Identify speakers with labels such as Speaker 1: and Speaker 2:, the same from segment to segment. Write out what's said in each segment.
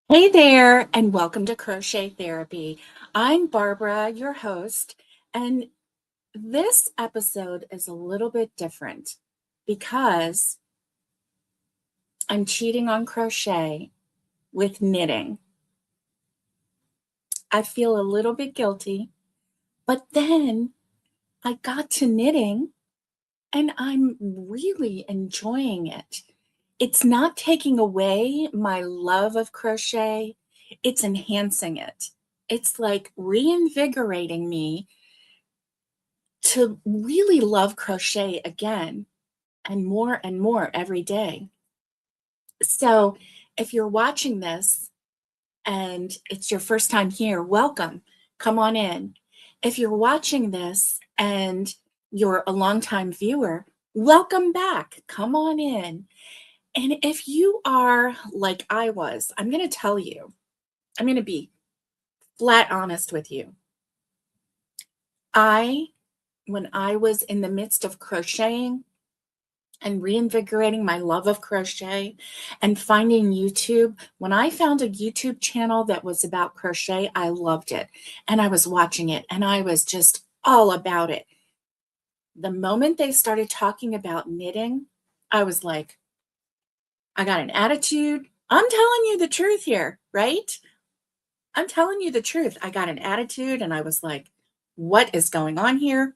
Speaker 1: Hey there, and welcome to Crochet Therapy. I'm Barbara, your host, and this episode is a little bit different because I'm cheating on crochet with knitting. I feel a little bit guilty, but then I got to knitting and I'm really enjoying it. It's not taking away my love of crochet, it's enhancing it. It's like reinvigorating me to really love crochet again and more every day. So, if you're watching this and it's your first time here, welcome. Come on in. If you're watching this and you're a longtime viewer, welcome back. Come on in. And if you are like I was, I'm going to tell you, I'm going to be flat honest with you. When I was in the midst of crocheting and reinvigorating my love of crochet and finding YouTube, when I found a YouTube channel that was about crochet, I loved it. And I was watching it and I was just all about it. The moment they started talking about knitting, I was like, I got an attitude. I'm telling you the truth here, right? I'm telling you the truth. I got an attitude and I was like, what is going on here?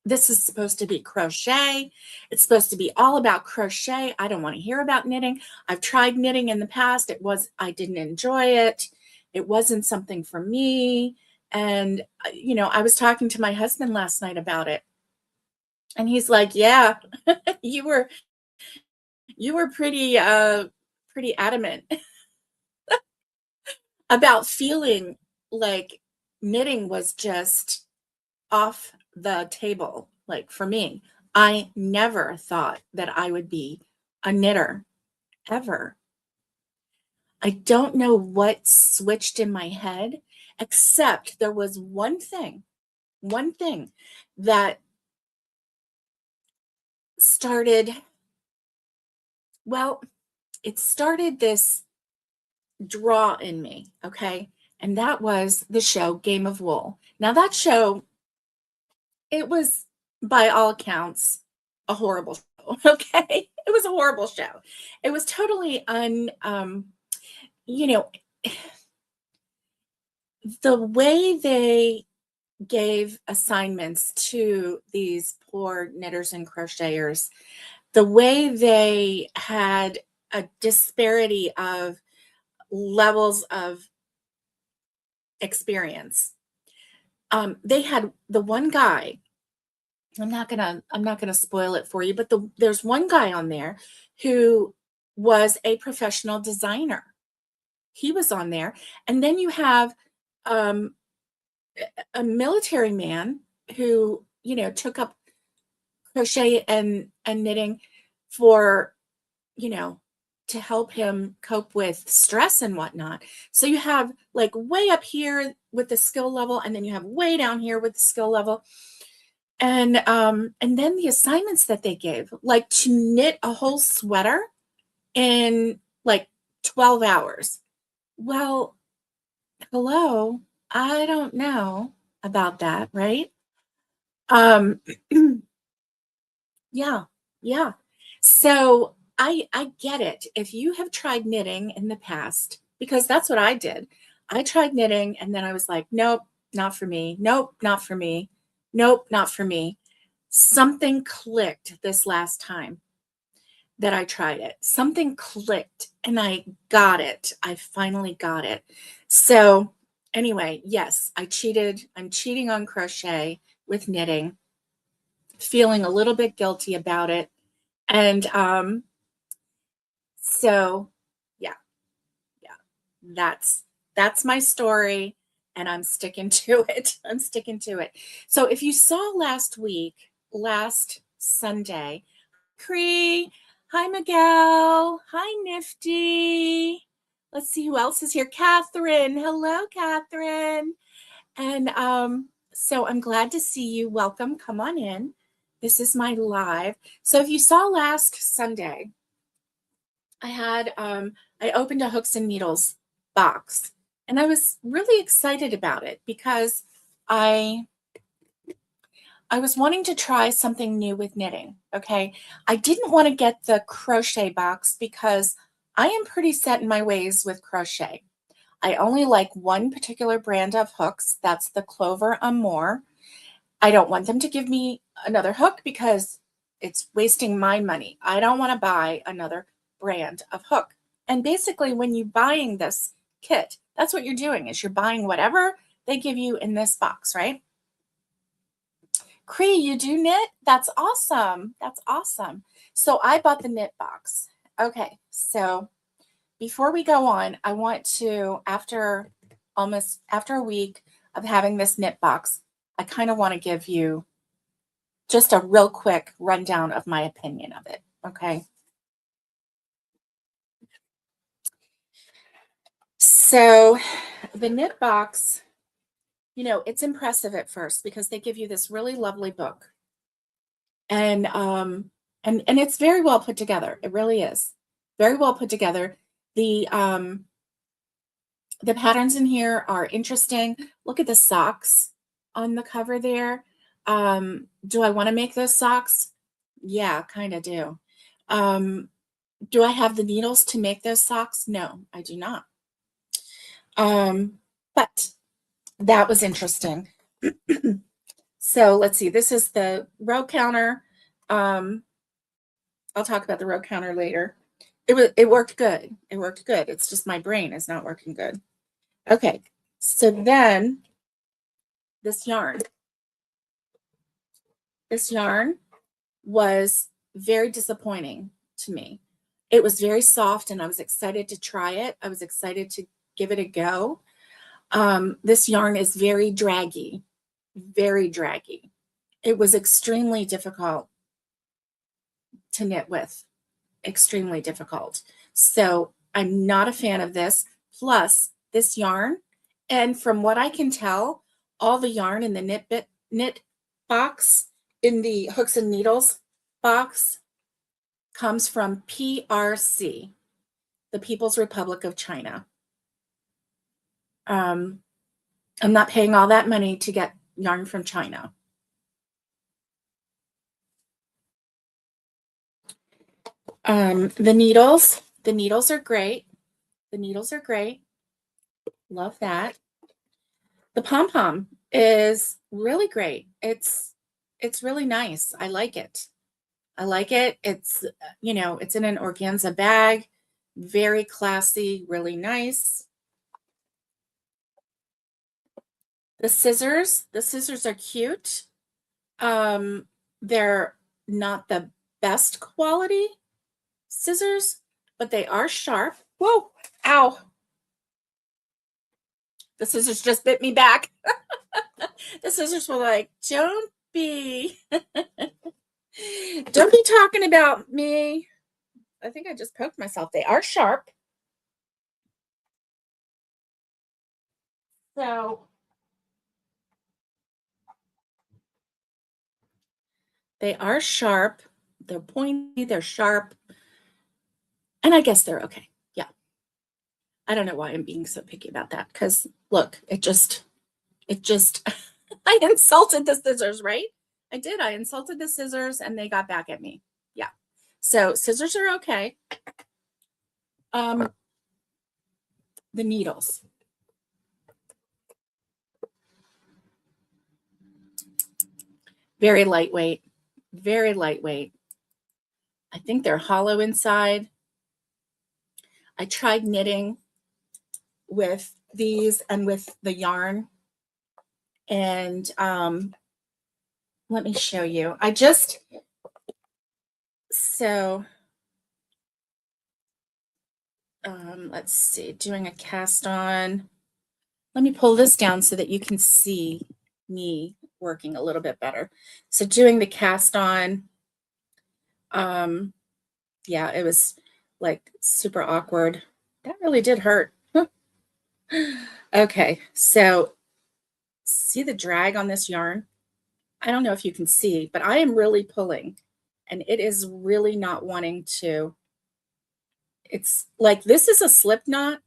Speaker 1: This is supposed to be crochet. It's supposed to be all about crochet. I don't want to hear about knitting. I've tried knitting in the past. I didn't enjoy it. It wasn't something for me. And, I was talking to my husband last night about it. And he's like, yeah, you were, you were pretty adamant about feeling like knitting was just off the table. Like for me, I never thought that I would be a knitter ever. I don't know what switched in my head, except there was one thing that started, well, it started this draw in me, okay? And that was the show Game of Wool. Now, that show, it was by all accounts a horrible show, okay? It was a horrible show. It was totally you know, the way they gave assignments to these poor knitters and crocheters, the way they had a disparity of levels of experience. They had the one guy, I'm not gonna spoil it for you, but there's one guy on there who was a professional designer. He was on there. And then you have um, a military man who, took up crochet and knitting for, you know, to help him cope with stress and whatnot. So you have like way up here with the skill level, and then you have way down here with the skill level. And then the assignments that they gave, like to knit a whole sweater in like 12 hours. Well, hello, I don't know about that, right? Um, yeah, yeah. So I get it. If you have tried knitting in the past, because that's what I did. I tried knitting and then I was like, nope, not for me. Nope, not for me. Nope, not for me. Something clicked this last time that I tried it. Something clicked and I got it. I finally got it. So, anyway, yes, I cheated. I'm cheating on crochet with knitting, feeling a little bit guilty about it. And so yeah, yeah. That's my story and I'm sticking to it. I'm sticking to it. So if you saw last Sunday, Cree. Hi, Miguel. Hi, Nifty. Let's see who else is here. Catherine. Hello, Catherine. And so I'm glad to see you. Welcome. Come on in. This is my live. So if you saw last Sunday, I had I opened a Hooks and Needles box, and I was really excited about it because I I was wanting to try something new with knitting. Okay. I didn't want to get the crochet box because I am pretty set in my ways with crochet. I only like one particular brand of hooks. That's the Clover Amour. I don't want them to give me another hook because it's wasting my money. I don't want to buy another brand of hook. And basically, when you're buying this kit, that's what you're doing is you're buying whatever they give you in this box, right? Cree, you do knit? That's awesome. That's awesome. So I bought the knit box. Okay, so before we go on, I want to, after a week of having this knit box, I kind of want to give you just a real quick rundown of my opinion of it. Okay. So the knit box, it's impressive at first because they give you this really lovely book. And it's very well put together. It really is. Very well put together. The patterns in here are interesting. Look at the socks on the cover there. Do I want to make those socks? Yeah, kind of do. Do I have the needles to make those socks? No, I do not. But that was interesting. So let's see. This is the row counter. I'll talk about the row counter later. It worked good. It worked good. It's just my brain is not working good. Okay. So then this yarn. This yarn was very disappointing to me. It was very soft and I was excited to try it. I was excited to give it a go. This yarn is very draggy, very draggy. It was extremely difficult to knit with, extremely difficult. So I'm not a fan of this. Plus this yarn, and from what I can tell, all the yarn in the knit box, in the Hooks and Needles box, comes from PRC, the People's Republic of China. I'm not paying all that money to get yarn from China. The needles are great. The needles are great. Love that. The pom-pom is really great. It's really nice. I like it. I like it. It's, it's in an organza bag. Very classy, really nice. The scissors are cute. They're not the best quality scissors, but they are sharp. Whoa, ow. The scissors just bit me back. The scissors were like, don't be talking about me. I think I just poked myself. They are sharp. So they are sharp. They're pointy, they're sharp. And I guess they're okay. Yeah. I don't know why I'm being so picky about that because look, it just I insulted the scissors, right? I did. I insulted the scissors and they got back at me. Yeah. So scissors are okay. The needles. Very lightweight. Very lightweight. I think they're hollow inside. I tried knitting with these and with the yarn. And let me show you. Let's see, doing a cast on. Let me pull this down so that you can see me working a little bit better. So doing the cast on, yeah, it was like super awkward. That really did hurt. Okay, so see the drag on this yarn? I don't know if you can see, but I am really pulling and it is really not wanting to. It's like this is a slip knot,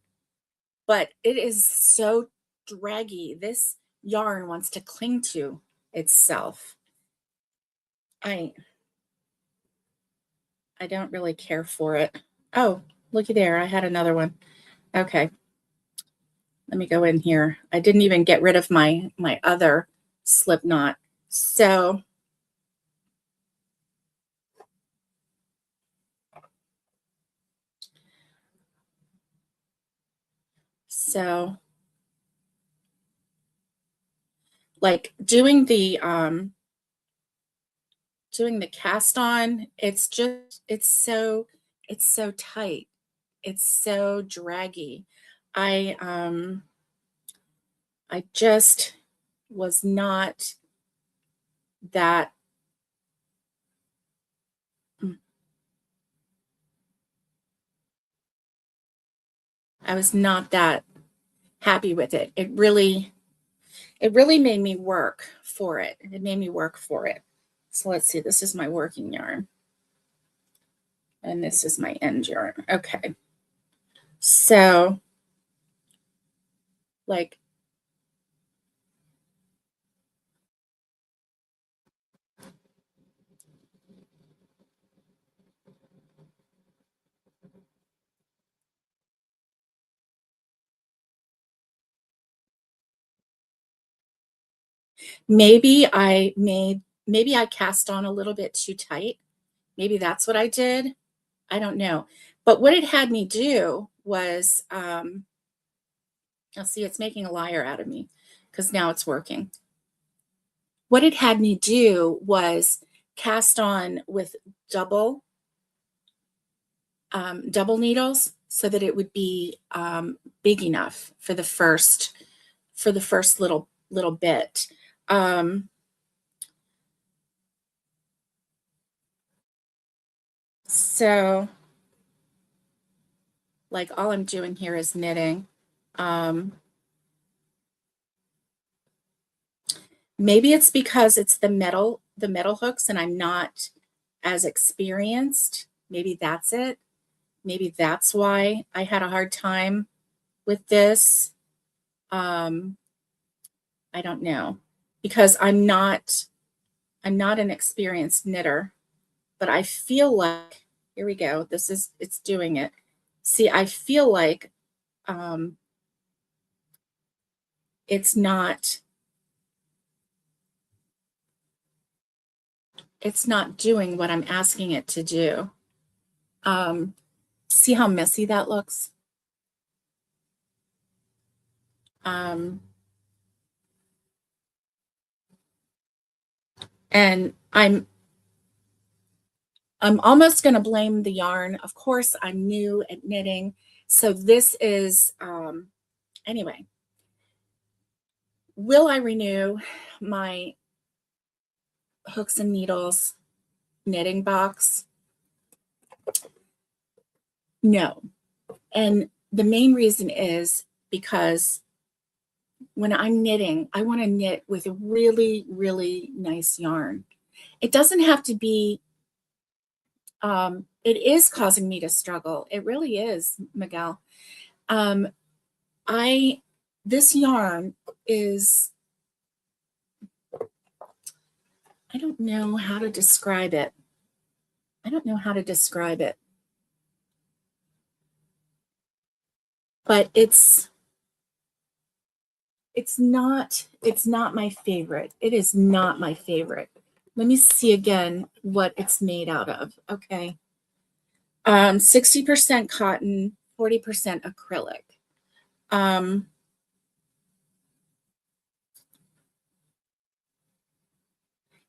Speaker 1: but it is so draggy. This yarn wants to cling to itself. I don't really care for it. Oh, looky there. I had another one. Okay. Let me go in here. I didn't even get rid of my other slip knot. So like doing the cast on, it's so tight. It's so draggy. I I just was not that I was not that happy with it. It really made me work for it. It made me work for it. So let's see, this is my working yarn. And this is my end yarn. Okay. So like maybe I cast on a little bit too tight. Maybe that's what I did. I don't know. But what it had me do was I'll see it's making a liar out of me because now it's working. What it had me do was cast on with double needles so that it would be big enough for the first little bit. So like all I'm doing here is knitting. Maybe it's because it's the metal hooks and I'm not as experienced. Maybe that's it. Maybe that's why I had a hard time with this. I don't know, because I'm not an experienced knitter, but I feel like, here we go. It's doing it. See, I feel like it's not doing what I'm asking it to do. See how messy that looks? And I'm almost going to blame the yarn. Of course, I'm new at knitting. So this is, anyway, will I renew my hooks and needles knitting box? No. And the main reason is because when I'm knitting, I want to knit with a really, really nice yarn. It doesn't have to be, it is causing me to struggle. It really is, Miguel. This yarn is, I don't know how to describe it. But it's not my favorite. It is not my favorite. Let me see again what it's made out of. Okay. 60% cotton, 40% acrylic.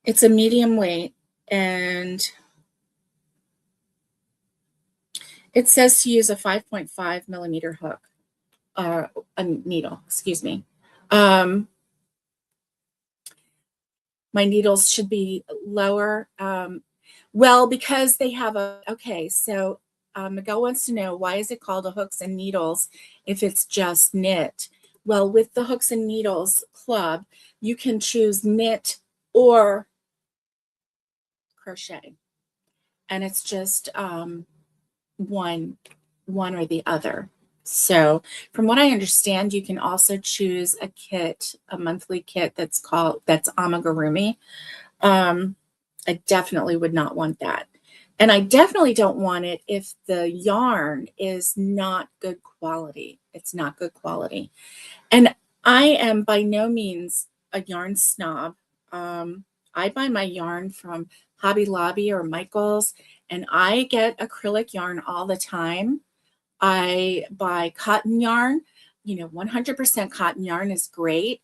Speaker 1: It's a medium weight and it says to use a 5.5 millimeter hook, a needle, excuse me. My needles should be lower. Well, because they have okay, so Miguel wants to know, why is it called a hooks and needles if it's just knit? Well, with the hooks and needles club, you can choose knit or crochet. And it's just one or the other. So from what I understand, you can also choose a kit, a monthly kit that's amigurumi. I definitely would not want that. And I definitely don't want it if the yarn is not good quality. It's not good quality. And I am by no means a yarn snob. I buy my yarn from Hobby Lobby or Michaels, and I get acrylic yarn all the time. I buy cotton yarn. 100% cotton yarn is great.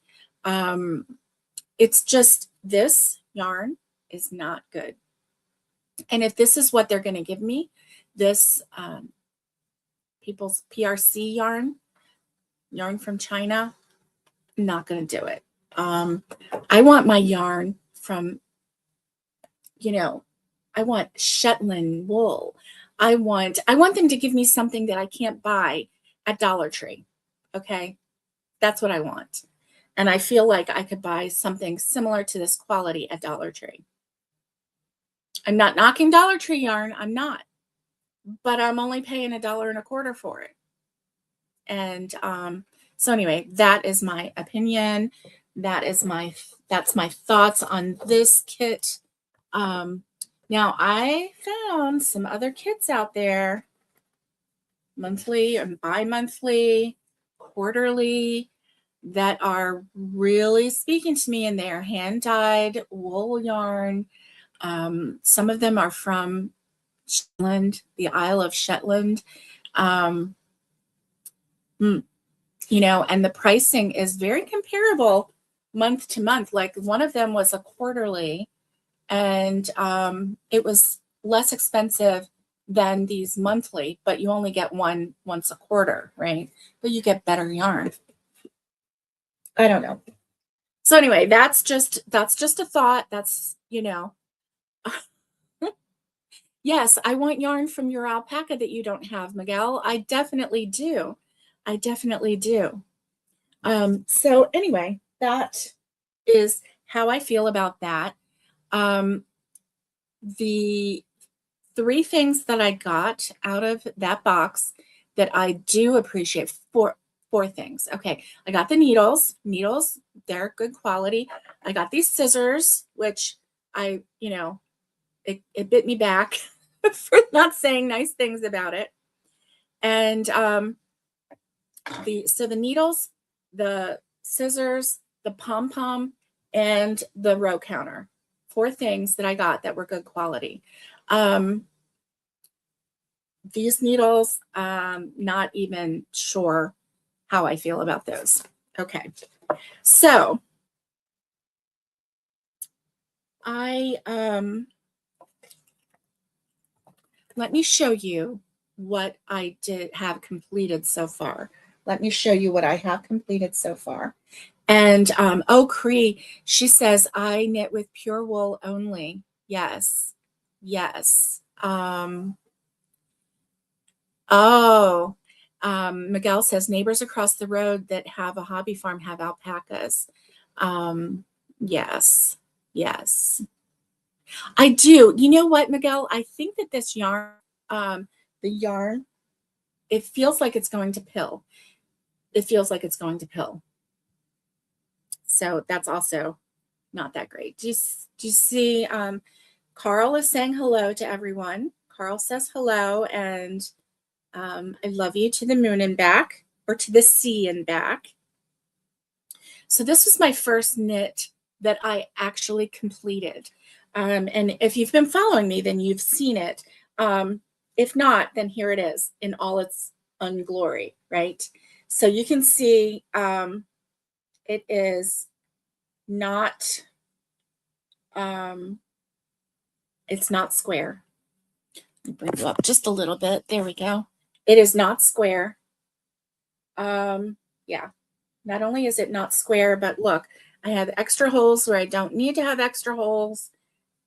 Speaker 1: It's just this yarn is not good. And if this is what they're going to give me, this People's PRC yarn from China, I'm not going to do it. I want my yarn from, I want Shetland wool. I want them to give me something that I can't buy at Dollar Tree. Okay. That's what I want. And I feel like I could buy something similar to this quality at Dollar Tree. I'm not knocking Dollar Tree yarn. I'm not. But I'm only paying $1.25 for it. And so anyway, that is my opinion. That's my thoughts on this kit. Now I found some other kits out there, monthly and bi-monthly, quarterly, that are really speaking to me, and they're hand-dyed wool yarn. Some of them are from Shetland, the Isle of Shetland. And the pricing is very comparable month to month. Like one of them was a quarterly, and it was less expensive than these monthly, but you only get one once a quarter, right? But you get better yarn. I don't know. So anyway, that's just a thought. That's, yes, I want yarn from your alpaca that you don't have, Miguel. I definitely do. I definitely do. So anyway, that is how I feel about that. The 3 things that I got out of that box that I do appreciate, four things. Okay, I got the needles. They're good quality. I got these scissors, which it bit me back for not saying nice things about it. And the needles, the scissors, the pom-pom, and the row counter. 4 things that I got that were good quality. These needles, not even sure how I feel about those. Okay, so let me show you what I have completed so far. Let me show you what I have completed so far. And Cree, she says, I knit with pure wool only. Yes. Miguel says neighbors across the road that have a hobby farm have alpacas. Yes. I do. You know what, Miguel? I think that this yarn, the yarn, it feels like it's going to pill. So that's also not that great. Do you see? Carl is saying hello to everyone. Carl says hello, and I love you to the moon and back, or to the sea and back. So this was my first knit that I actually completed. And if you've been following me, then you've seen it. If not, then here it is in all its unglory, right? So you can see it is not, it's not square. Let me bring you up just a little bit. There we go. It is not square. Yeah, not only is it not square, but look, I have extra holes where I don't need to have extra holes.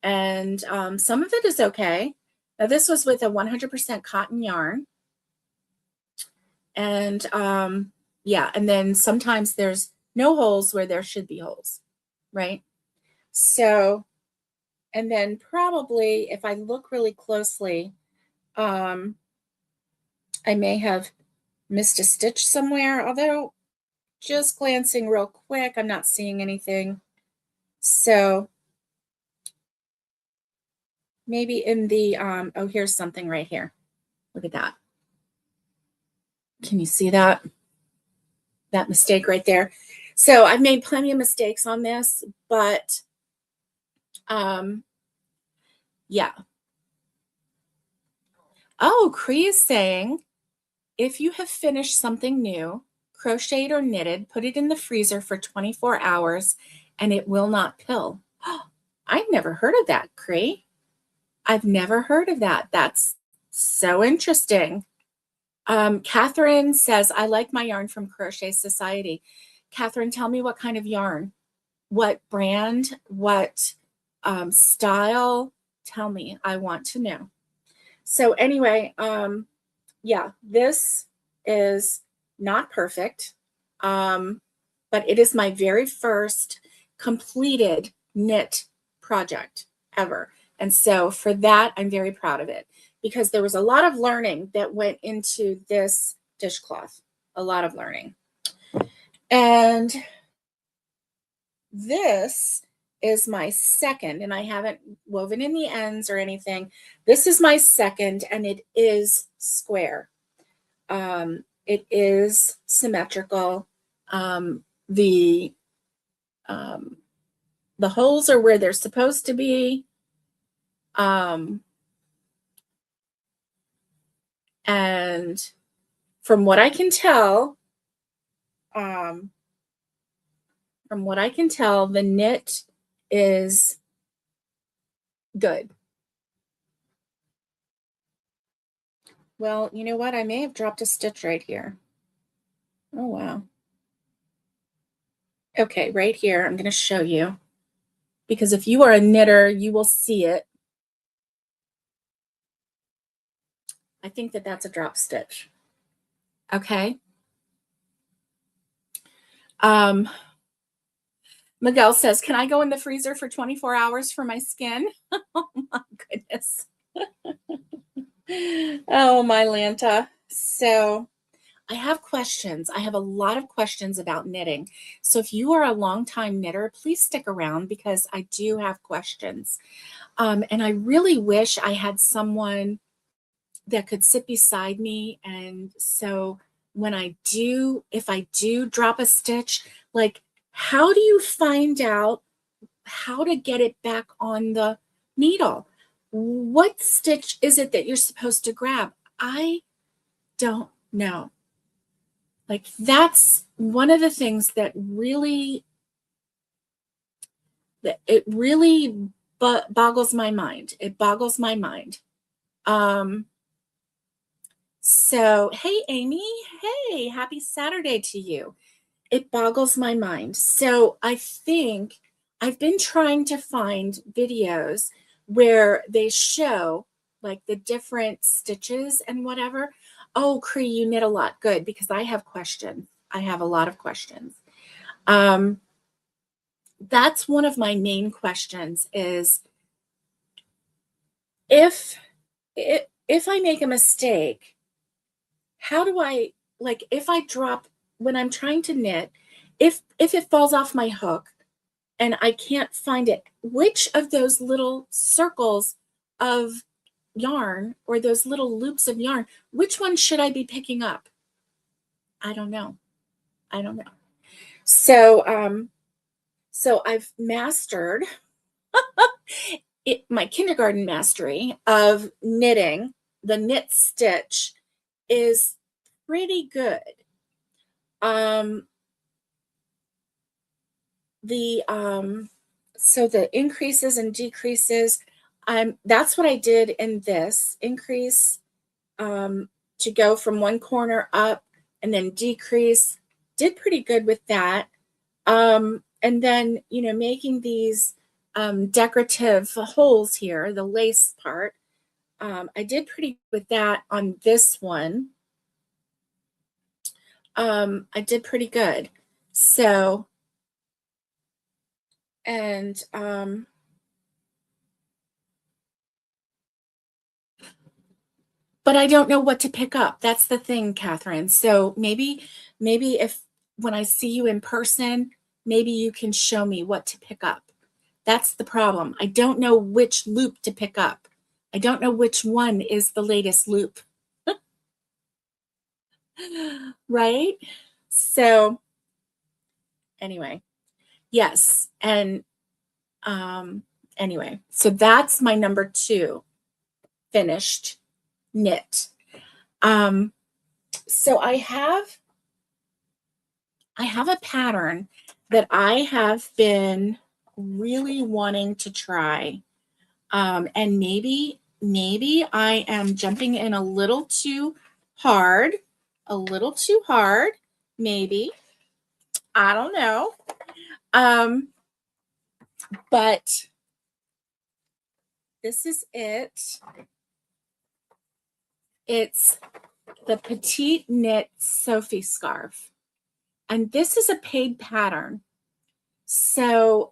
Speaker 1: And some of it is okay. Now this was with a 100% cotton yarn. And yeah, and then sometimes there's no holes where there should be holes, right? So, and then probably if I look really closely, I may have missed a stitch somewhere, although just glancing real quick, I'm not seeing anything. So maybe in the, oh, here's something right here. Look at that. Can you see that? That mistake right there. So I've made plenty of mistakes on this, but yeah. Oh, Cree is saying, if you have finished something new, crocheted or knitted, put it in the freezer for 24 hours and it will not pill. I've never heard of that, Cree. I've never heard of that. That's so interesting. Catherine says, I like my yarn from Crochet Society. Catherine, tell me what kind of yarn, what brand, what style. Tell me, I want to know. So anyway, yeah, this is not perfect, but it is my very first completed knit project ever. And so for that, I'm very proud of it because there was a lot of learning that went into this dishcloth, a lot of learning. And this is my second, and I haven't woven in the ends or anything. This is my second, and it is square. It is symmetrical. The holes are where they're supposed to be. And from what I can tell, the knit is good. Well, you know what? I may have dropped a stitch right here. Oh, wow. Okay, right here, I'm going to show you. Because if you are a knitter, you will see it. I think that that's a drop stitch. Okay. Miguel says, can I go in the freezer for 24 hours for my skin? Oh my goodness. Oh my Lanta. So I have questions. I have a lot of questions about knitting. So if you are a longtime knitter, please stick around because I do have questions. And I really wish I had someone that could sit beside me. And so when if I do drop a stitch, like, how do you find out how to get it back on the needle? What stitch is it that you're supposed to grab? I don't know. Like, that's one of the things that really boggles my mind. It boggles my mind. So, hey, Amy. Hey, happy Saturday to you. It boggles my mind. So I think I've been trying to find videos where they show like the different stitches and whatever. Oh, Cree, you knit a lot. Good, because I have questions. I have a lot of questions. That's one of my main questions is if I make a mistake, how do I, like, if I drop when I'm trying to knit, if it falls off my hook and I can't find it, which of those little circles of yarn or those little loops of yarn, which one should I be picking up? I don't know. I don't know. So, so I've mastered my kindergarten mastery of knitting. The knit stitch is pretty good. So the increases and decreases, that's what I did in this increase, to go from one corner up and then decrease, did pretty good with that. And then, making these decorative holes here, the lace part, I did pretty good with that on this one. I did pretty good. So And but I don't know what to pick up. That's the thing, Catherine. So maybe if when I see you in person, maybe you can show me what to pick up. That's the problem. I don't know which loop to pick up. I don't know which one is the latest loop. Right? So anyway, yes. And anyway, so that's my number 2 finished knit. So I have a pattern that I have been really wanting to try. And maybe I am jumping in a little too hard, maybe. I don't know. But this is it. It's the Petite Knit Sophie Scarf. And this is a paid pattern. So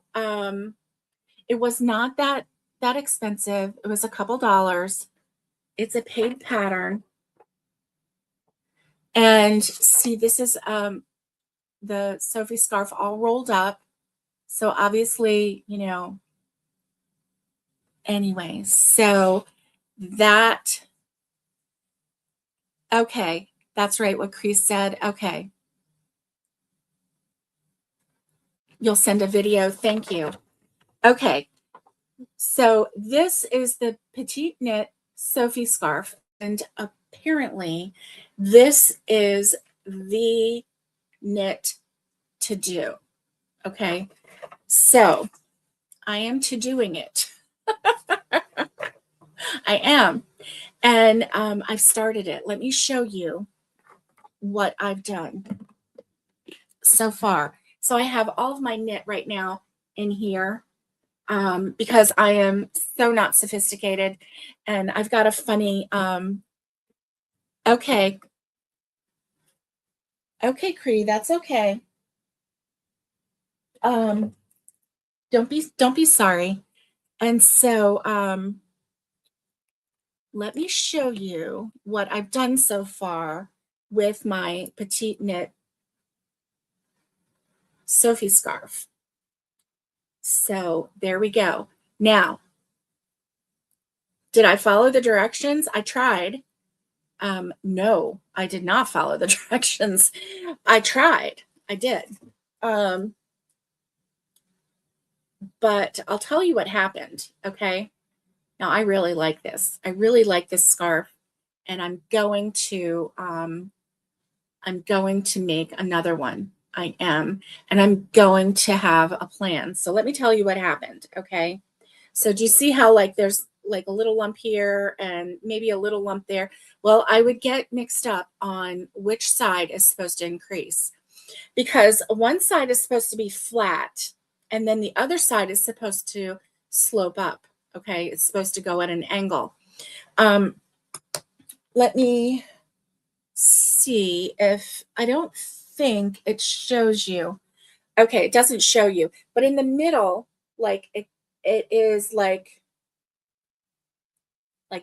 Speaker 1: it was not that expensive. It was a couple dollars. It's a paid pattern. And see, this is the Sophie scarf all rolled up. So obviously, you know, anyway, so that, okay, that's right, what Chris said. Okay. You'll send a video. Thank you. Okay. So this is the Petite Knit Sophie scarf. And apparently this is the knit to do. Okay. So I am to doing it. I am. And I've started it. Let me show you what I've done so far. So I have all of my knit right now in here because I am so not sophisticated. And I've got a funny, okay. Okay, Cree, that's okay. Don't be sorry. And so let me show you what I've done so far with my Petite Knit Sophie scarf. So there we go. Now, did I follow the directions? I tried. No, I did not follow the directions. I tried. I did. But I'll tell you what happened, okay? Now, I really like this. I really like this scarf, and I'm going to make another one. I am, and I'm going to have a plan. So let me tell you what happened, okay? So do you see how like there's like a little lump here and maybe a little lump there? Well, I would get mixed up on which side is supposed to increase because one side is supposed to be flat and then the other side is supposed to slope up, okay? It's supposed to go at an angle. Let me see if I don't think it shows you. Okay, it doesn't show you, but in the middle, like it is like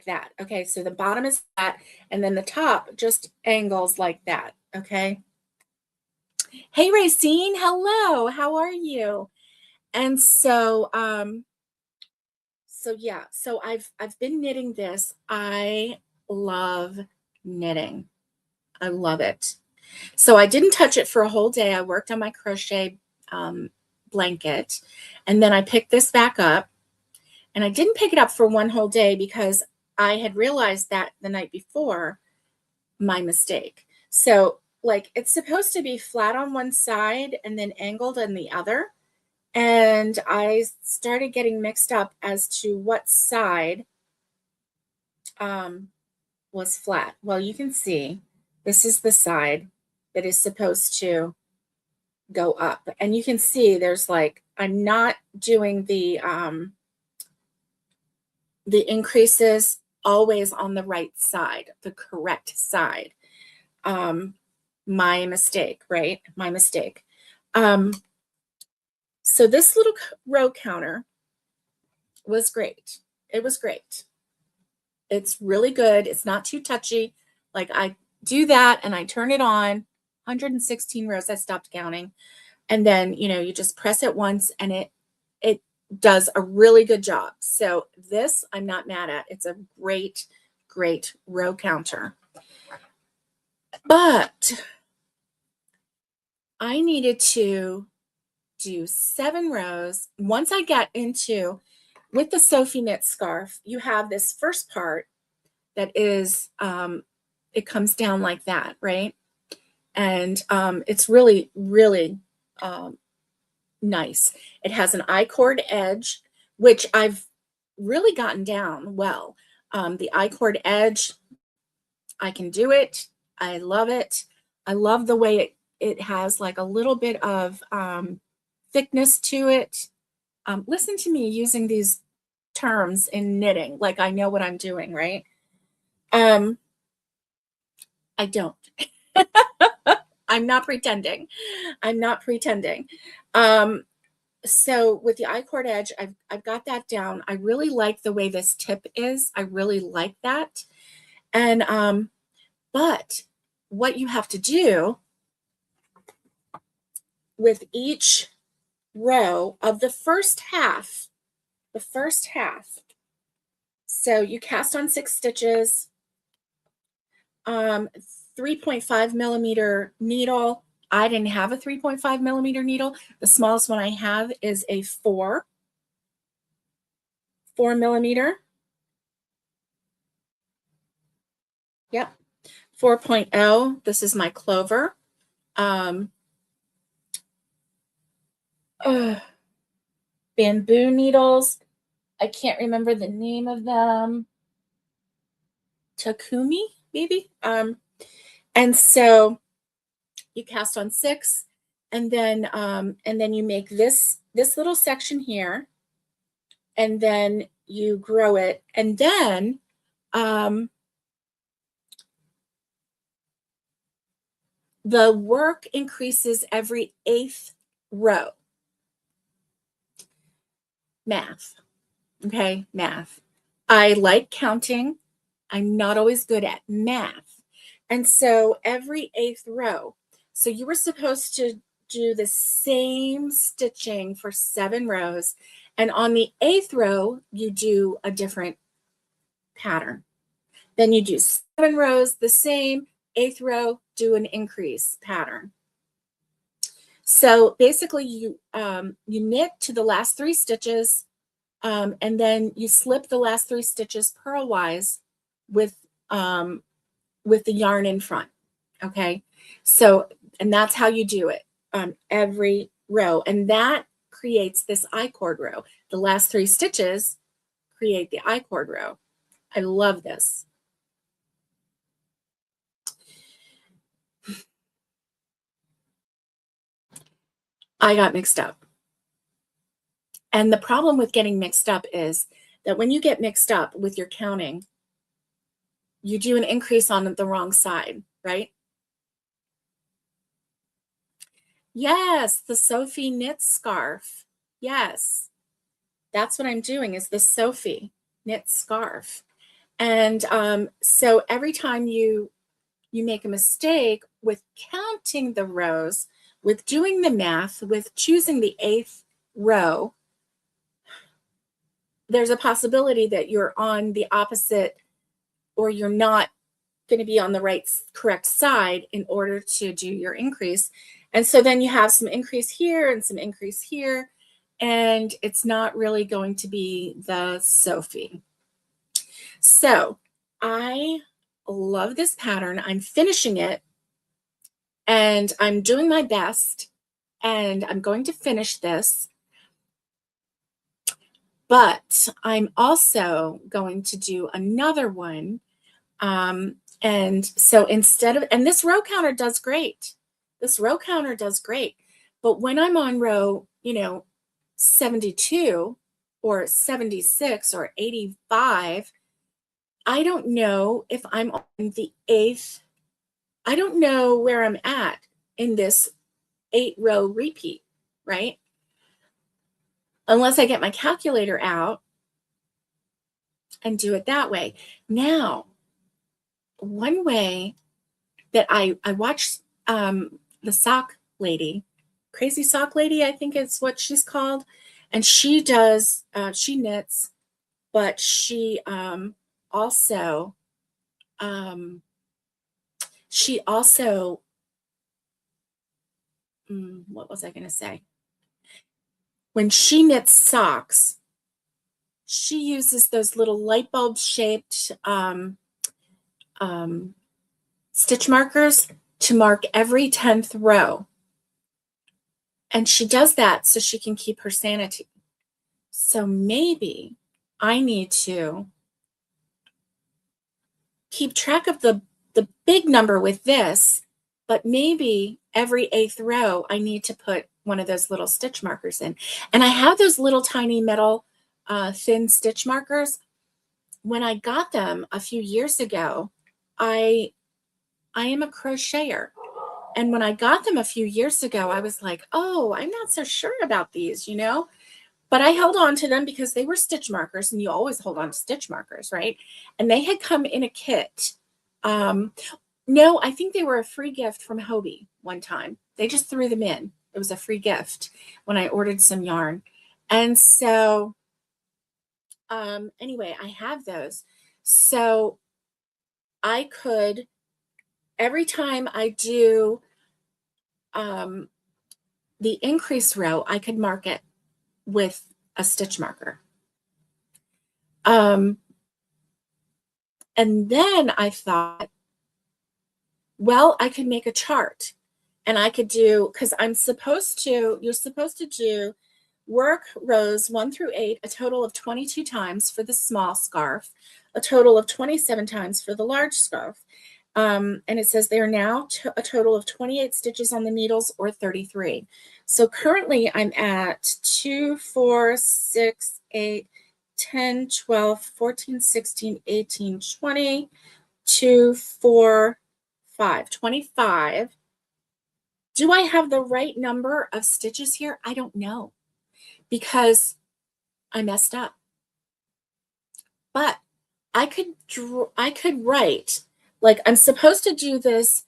Speaker 1: that. Okay, so the bottom is flat, and then the top just angles like that. Okay. Hey, Racine, hello. How are you? And so, so yeah, so I've been knitting this. I love knitting. I love it. So I didn't touch it for a whole day. I worked on my crochet blanket, and then I picked this back up. And I didn't pick it up for one whole day because I had realized that the night before, my mistake. So like it's supposed to be flat on one side and then angled on the other. And I started getting mixed up as to what side was flat. Well, you can see this is the side that is supposed to go up. And you can see there's like, I'm not doing the increases always on the right side, the correct side. My mistake, right? My mistake. So So this little row counter was great. It was great. It's really good. It's not too touchy. Like I do that and I turn it on, 116 rows. I stopped counting. And then, you just press it once and it does a really good job. So this I'm not mad at. It's a great, great row counter. But I needed to do 7 rows. Once I got into, with the Sophie knit scarf, you have this first part that is, it comes down like that, right? And it's really, really nice. It has an I-cord edge, which I've really gotten down well. The I-cord edge, I can do it. I love it. I love the way it has like a little bit of thickness to it. Listen to me using these terms in knitting, like I know what I'm doing, right? I don't. I'm not pretending. I'm not pretending. So with the I-cord edge, I've got that down. I really like the way this tip is. I really like that. And but what you have to do with each row of the first half, so you cast on 6 stitches, 3.5 millimeter needle. I didn't have a 3.5 millimeter needle. The smallest one I have is a 4 millimeter. Yep. 4.0. This is my Clover. Bamboo needles. I can't remember the name of them. Takumi, maybe. And so you cast on 6, and then you make this little section here, and then you grow it, and then the work increases every 8th row. Math. Okay, math. I like counting. I'm not always good at math. And so every 8th row, so you were supposed to do the same stitching for 7 rows. And on the 8th row, you do a different pattern. Then you do 7 rows, the same. 8th row, do an increase pattern. So basically you knit to the last 3 stitches, and then you slip the last 3 stitches purlwise with the yarn in front. Okay, so, and that's how you do it every row, and that creates this I-cord row. The last 3 stitches create the I-cord row. I love this. I got mixed up. And the problem with getting mixed up is that when you get mixed up with your counting, you do an increase on the wrong side, right? Yes, the Sophie knit scarf. Yes, that's what I'm doing, is the Sophie knit scarf. And so every time you make a mistake with counting the rows, with doing the math, with choosing the 8th row, there's a possibility that you're on the opposite, or you're not going to be on the correct side in order to do your increase. And so then you have some increase here and some increase here, and it's not really going to be the Sophie. So I love this pattern. I'm finishing it, and I'm doing my best, and I'm going to finish this. But I'm also going to do another one. And so instead of, and this row counter does great. This row counter does great. But when I'm on row, 72 or 76 or 85, I don't know if I'm on the 8th. I don't know where I'm at in this 8 row repeat, right? unless I get my calculator out and do it that way. Now, one way that I watched the sock lady, Crazy Sock Lady, I think is what she's called. And she does, she knits, but she also, um, she also, what was I going to say? When she knits socks, she uses those little light bulb shaped stitch markers to mark every 10th row. And she does that so she can keep her sanity. So maybe I need to keep track of the big number with this, but maybe every 8th row, I need to put one of those little stitch markers in. And I have those little tiny metal thin stitch markers. When I got them a few years ago, I am a crocheter. And when I got them a few years ago, I was like, oh, I'm not so sure about these, you know? But I held on to them because they were stitch markers, and you always hold on to stitch markers, right? And they had come in a kit. No, I think they were a free gift from Hobie one time. They just threw them in. It was a free gift when I ordered some yarn. And so, anyway, I have those. So I could, every time I do the increase row, I could mark it with a stitch marker. And then I thought, well, I could make a chart, and I could do, because you're supposed to do work rows 1 through 8, a total of 22 times for the small scarf, a total of 27 times for the large scarf. And it says they are now a total of 28 stitches on the needles, or 33. So currently I'm at 2, 4, 6, 8, 10, 12, 14, 16, 18, 20, 2, 4, 5, 25. Do I have the right number of stitches here? I don't know, because I messed up. But I could write, like, I'm supposed to do this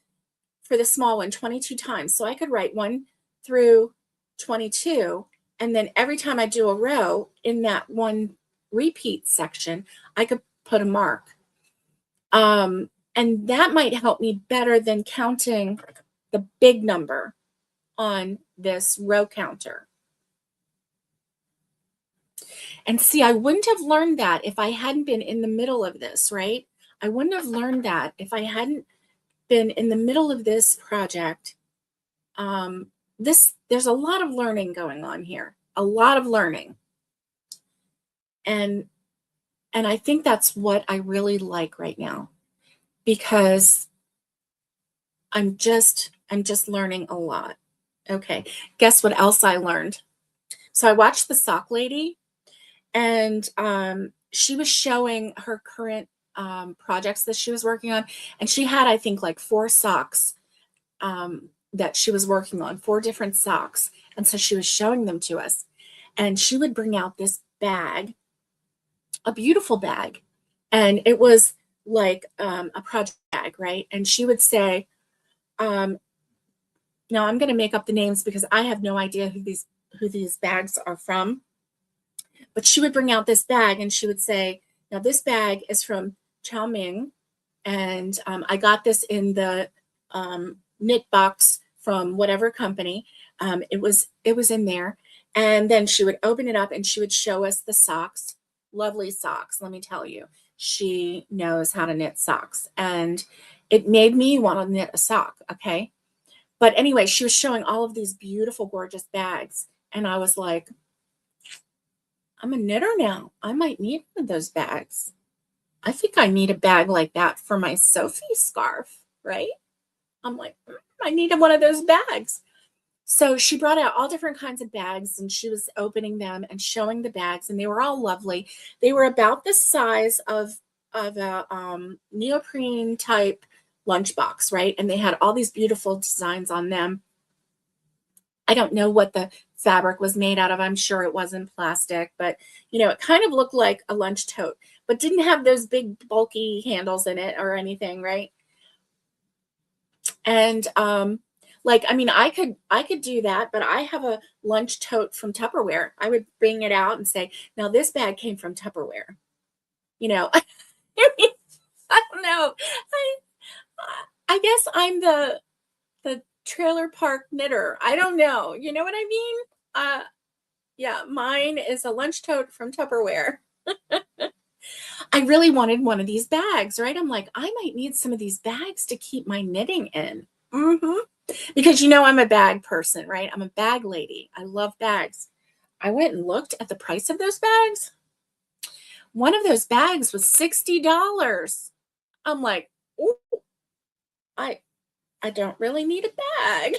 Speaker 1: for the small one 22 times. So I could write 1 through 22. And then every time I do a row in that one repeat section, I could put a mark. And that might help me better than counting the big number on this row counter. And see, I wouldn't have learned that if I hadn't been in the middle of this, right? I wouldn't have learned that if I hadn't been in the middle of this project. There's a lot of learning going on here, a lot of learning. And I think that's what I really like right now, because I'm just learning a lot. Okay, guess what else I learned? So I watched the sock lady, and she was showing her current projects that she was working on, and she had, I think, like 4 socks that she was working on, 4 different socks. And so she was showing them to us, and she would bring out this bag, a beautiful bag, and it was like a project bag, right? And she would say, now I'm going to make up the names because I have no idea who these bags are from. But she would bring out this bag, and she would say, now this bag is from Chow Ming, and I got this in the knit box from whatever company. It was in there. And then she would open it up, and she would show us the socks. Lovely socks, let me tell you. She knows how to knit socks, and it made me want to knit a sock, okay? But anyway, she was showing all of these beautiful, gorgeous bags, and I was like, I'm a knitter now. I might need one of those bags. I think I need a bag like that for my Sophie scarf, right? I'm like, I needed one of those bags. So she brought out all different kinds of bags, and she was opening them and showing the bags, and they were all lovely. They were about the size of a neoprene type lunchbox, right? And they had all these beautiful designs on them. I don't know what the fabric was made out of. I'm sure it wasn't plastic, but it kind of looked like a lunch tote, but didn't have those big bulky handles in it or anything, right? And like, I mean, I could do that, but I have a lunch tote from Tupperware. I would bring it out and say, now this bag came from Tupperware. I mean, I don't know. I guess I'm the trailer park knitter. I don't know. You know what I mean? Yeah, mine is a lunch tote from Tupperware. I really wanted one of these bags, right? I'm like, I might need some of these bags to keep my knitting in. Because I'm a bag person, right? I'm a bag lady. I love bags. I went and looked at the price of those bags. One of those bags was $60. I'm like, oh, I don't really need a bag.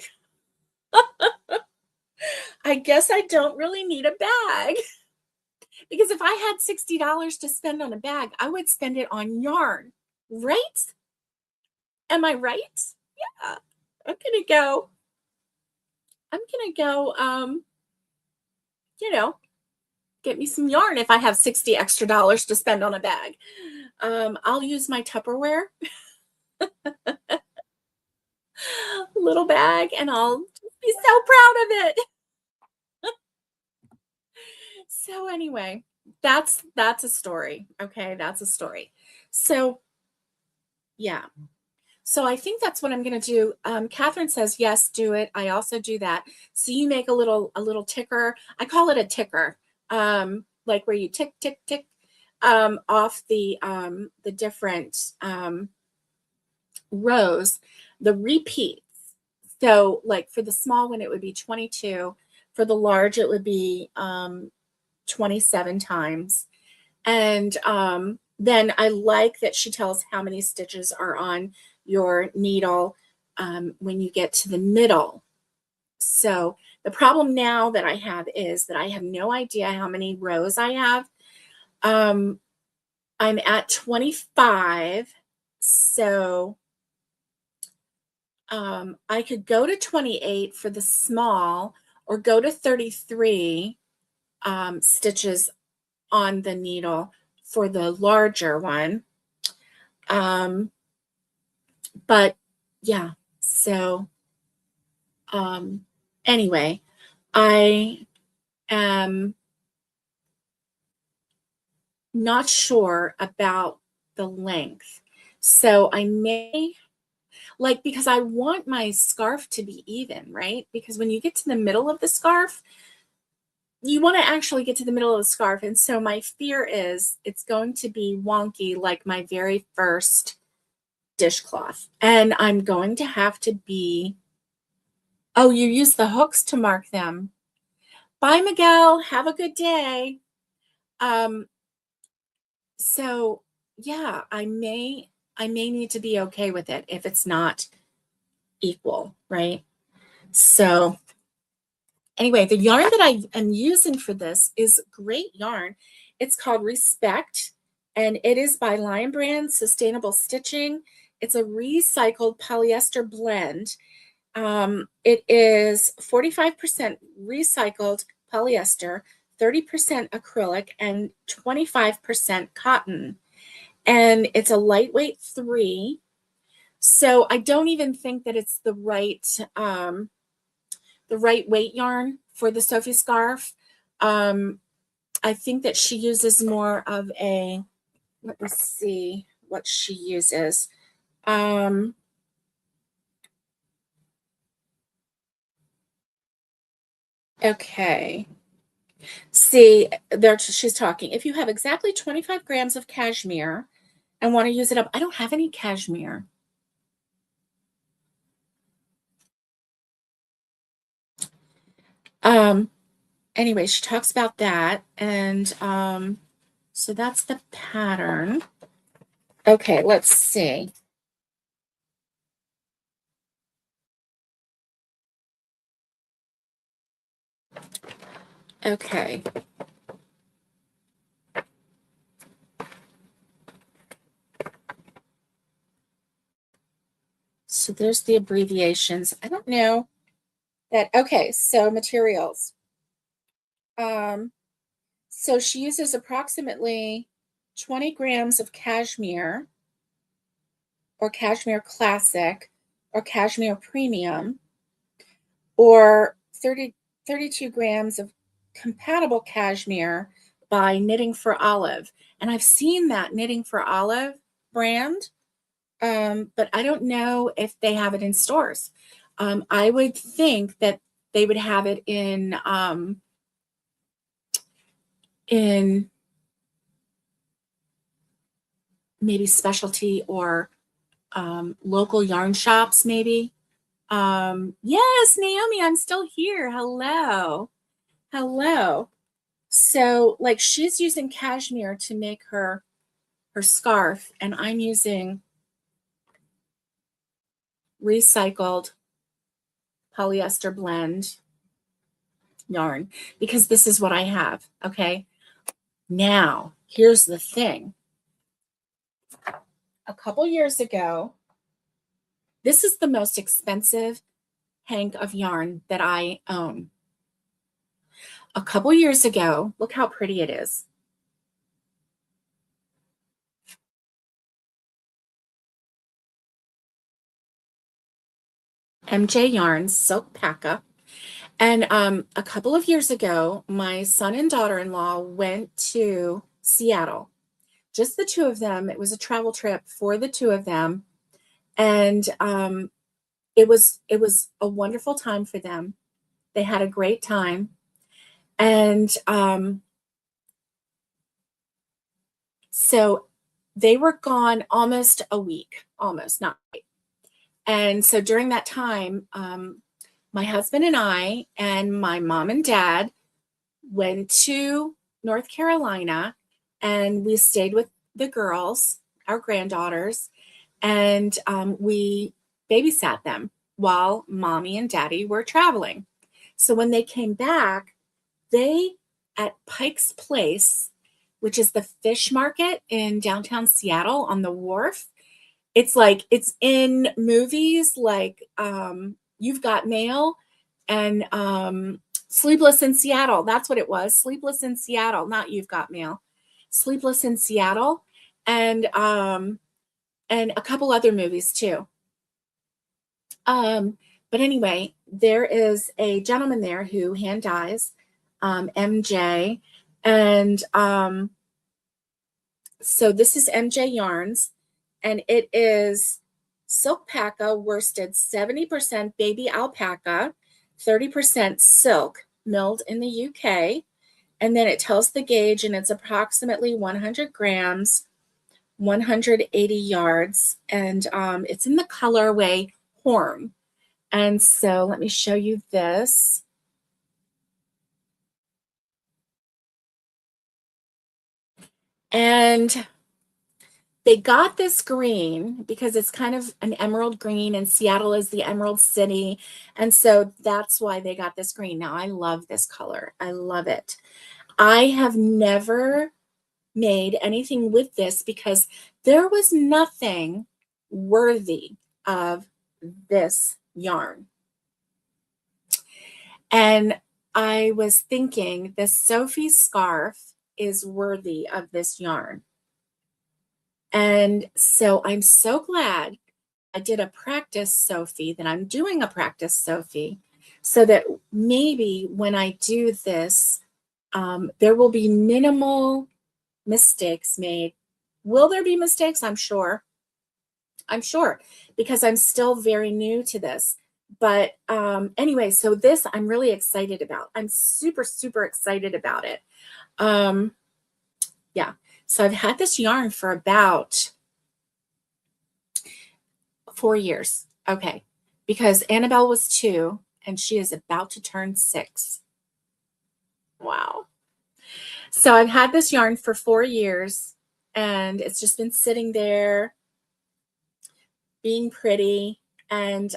Speaker 1: I guess I don't really need a bag. Because if I had $60 to spend on a bag, I would spend it on yarn, right? Am I right? Yeah. I'm gonna go, get me some yarn if I have 60 extra dollars to spend on a bag. I'll use my Tupperware little bag and I'll be so proud of it. So anyway, that's a story. Okay, that's a story. So yeah. So I think that's what I'm going to do. Catherine says, yes, do it. I also do that. So you make a little ticker. I call it a ticker, like where you tick, tick, tick, off the different rows, the repeats. So like for the small one, it would be 22. For the large, it would be 27 times. And then I like that she tells how many stitches are on your needle when you get to the middle. So the problem now that I have is that I have no idea how many rows I have. I'm at 25, so I could go to 28 for the small or go to 33 stitches on the needle for the larger one. But yeah, so anyway, I am not sure about the length. So I may, like, because I want my scarf to be even, right? Because when you get to the middle of the scarf, you want to actually get to the middle of the scarf. And so my fear is it's going to be wonky like my very first dishcloth. And I'm going to have to be, oh, you use the hooks to mark them. Bye, Miguel. Have a good day. So yeah, I may need to be okay with it if it's not equal, right? So anyway, the yarn that I am using for this is great yarn. It's called Respect, and it is by Lion Brand Sustainable Stitching. It's a recycled polyester blend. It is 45% recycled polyester, 30% acrylic, and 25% cotton. And it's a lightweight 3. So I don't even think that it's the right weight yarn for the Sophie scarf. I think that she uses more of a, let me see what she uses. Okay. See, there she's talking. If you have exactly 25 grams of cashmere and want to use it up, I don't have any cashmere. Anyway, she talks about that, and so that's the pattern. Okay, let's see. Okay. So there's the abbreviations. I don't know that. Okay, so materials. So she uses approximately 20 grams of cashmere or cashmere classic or cashmere premium or 32 grams of compatible cashmere by Knitting for Olive. And I've seen that Knitting for Olive brand, but I don't know if they have it in stores. I would think that they would have it in maybe specialty or local yarn shops, maybe. Yes, Naomi, I'm still here. Hello. Hello. So, like, she's using cashmere to make her scarf, and I'm using recycled polyester blend yarn because this is what I have. Okay. Now, here's the thing. A couple years ago, this is the most expensive hank of yarn that I own. A couple years ago, look how pretty it is. MJ Yarns Silk Paca. And a couple of years ago, my son and daughter-in-law went to Seattle. Just the two of them. It was a travel trip for the two of them. And it was a wonderful time for them. They had a great time. And so they were gone almost a week, almost, not quite. And so during that time, my husband and I and my mom and dad went to North Carolina, and we stayed with the girls, our granddaughters, and we babysat them while mommy and daddy were traveling. So when they came back, they, at Pike's Place, which is the fish market in downtown Seattle on the wharf, it's like it's in movies like You've Got Mail and Sleepless in Seattle. That's what it was. Sleepless in Seattle, not You've Got Mail. Sleepless in Seattle, and a couple other movies too. But anyway, there is a gentleman there who hand dyes, MJ, and so this is MJ Yarns, and it is silk paca worsted 70% baby alpaca, 30% silk milled in the UK. And then it tells the gauge, and it's approximately 100 grams, 180 yards. And it's in the colorway Horn. And so let me show you this. And they got this green because it's kind of an emerald green, and Seattle is the Emerald City. And so that's why they got this green. Now, I love this color. I love it. I have never made anything with this because there was nothing worthy of this yarn. And I was thinking the Sophie scarf is worthy of this yarn. And so I'm so glad I did a practice Sophie, that I'm doing a practice Sophie, so that maybe when I do this, there will be minimal mistakes made. Will there be mistakes? I'm sure. I'm sure, because I'm still very new to this. But anyway, so this I'm really excited about. I'm super, super excited about it. Yeah. So I've had this yarn for about 4 years. Okay. Because Annabelle was 2 and she is about to turn 6. Wow. So I've had this yarn for 4 years, and it's just been sitting there being pretty, and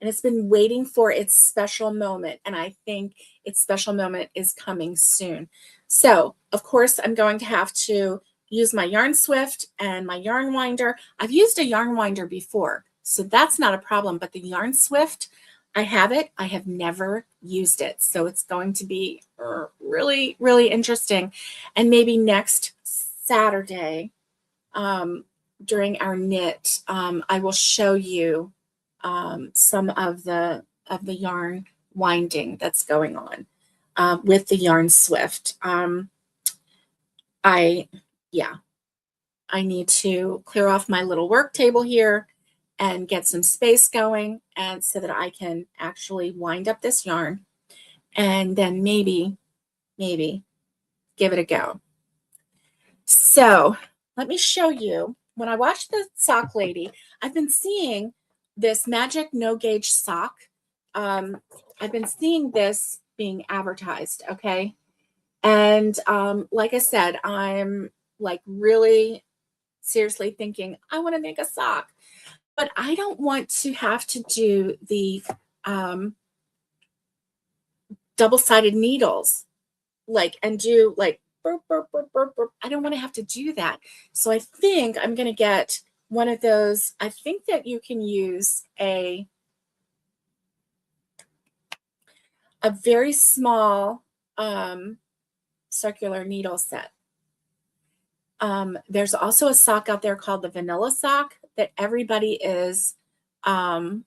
Speaker 1: it's been waiting for its special moment. And I think its special moment is coming soon. So of course I'm going to have to use my Yarn Swift and my yarn winder. I've used a yarn winder before, so that's not a problem, but the Yarn Swift, I have it. I have never used it. So it's going to be really, really interesting. And maybe next Saturday, during our knit, I will show you some of the yarn winding that's going on with the Yarn Swift. Yeah, I need to clear off my little work table here and get some space going, and so that I can actually wind up this yarn and then maybe give it a go. So let me show you. When I watched the sock lady, I've been seeing this magic no gauge sock. I've been seeing this being advertised, okay? And like I said, I'm like really seriously thinking, I want to make a sock, but I don't want to have to do the double-sided needles, like, and do like, burp, burp, burp, burp, burp. I don't want to have to do that. So I think I'm going to get one of those. I think that you can use a very small circular needle set. There's also a sock out there called the vanilla sock that everybody is, oh,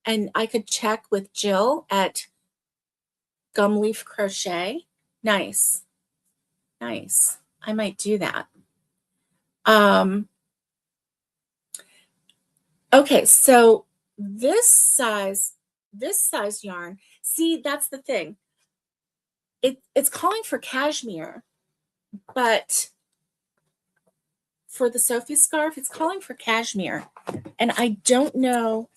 Speaker 1: and I could check with Jill at Gumleaf Crochet. Nice. Nice. I might do that. Okay, so this size yarn, see, that's the thing. It's calling for cashmere, but for the Sophie scarf, it's calling for cashmere. And I don't know,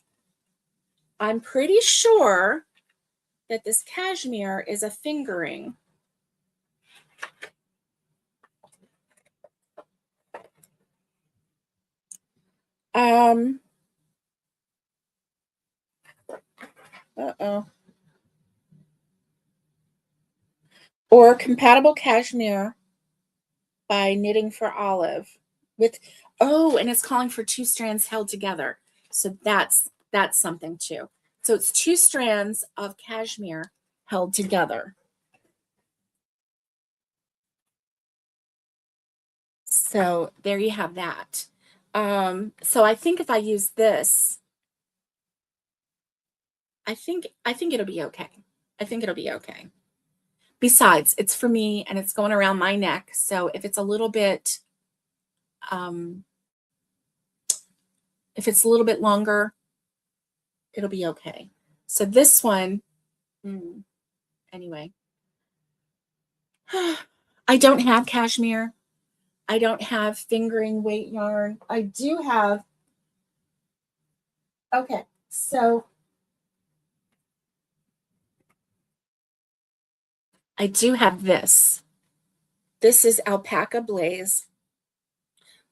Speaker 1: I'm pretty sure that this cashmere is a fingering. Uh-oh. Or compatible cashmere by Knitting for Olive with, oh, and it's calling for 2 strands held together. So that's something too. So it's 2 strands of cashmere held together. So there you have that. So I think if I use this, I think it'll be okay. I think it'll be okay. Besides, it's for me and it's going around my neck. So if it's a little bit, if it's a little bit longer, it'll be okay. So this one, anyway, I don't have cashmere. I don't have fingering weight yarn. I do have, okay, so I do have this. This is Alpaca Blaze.